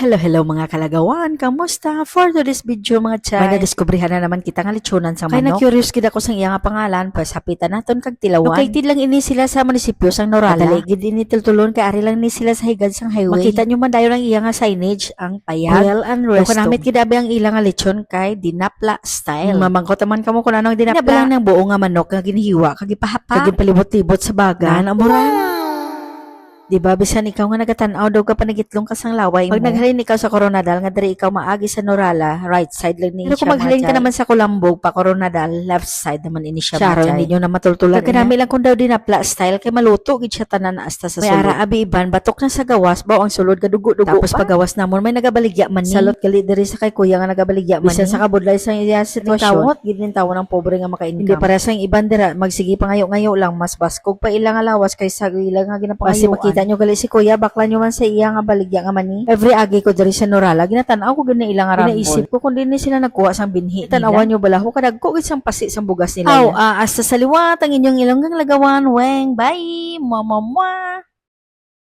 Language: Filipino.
Hello mga kalagawan, kamusta? For today's video mga chay, may nadiskubrihan na naman kita nga lechonan sa manok. Kaya na-curious kita ko sang iya nga pangalan, pasapitan naton kag tilawan. Located lang ini sila sa munisipyo sang Norala. Kataligid ini tiltulon kay ari lang ni sila sa higad sang highway. Makita nyo man dayon ang iya nga signage, ang payag. Well and resto. Kung namit kidabi ang ilang nga lechon kay dinapla style. Mamangkot naman kamo kung anong dinapla. Dinabalang ng buo nga manok nga ginhiwa, kag ipahapa, kag palibot-libot sa baga. Namuran. Diba, bisan ikaw nga nagatanaw daw ka panagitlong ka sang laway mo. Pag naghalin ikaw sa Coronadal, nga diri ikaw maagi sa Norala, right side lang ni siya. Pero kung maghalin ka naman sa Colombo, pa Coronadal, left side naman ini siya. Charo, hindi nyo na matultulan. Kaganami lang kung daw dinapla style, kay maluto, gid siya tanan asta sa sulod. May ara abi iban, batok na sa gawas, baw ang sulod, kadugo-dugo. Tapos pagawas namon, may nagabaligya man ni. Salot gali diri sa kay kuya nga nagabaligya man ni. Bisan sa kabudlay sa iya sitwasyon, gid nin tawo ng pobre nga maka-income. Hindi para sa iban dira, magsigi pa ngayo-ngayo lang, mas baskog pa ilang nga lawas kaysa ilang nga ginapangayuan. Makita nyo gali si kuya, bakla nyo man sa iya nga baligya nga mani. Every agi ko diri sa Norala, ginatanaw ko gani ilang nga rambol. Ginaisip ko kung din sila nagkuha sang binhi. Tanawan nyo bala, kadagko gid sang pasi sang bugas nila. Hasta sa liwat ang inyong ilonggang lagawan. Weng, bye! Mama.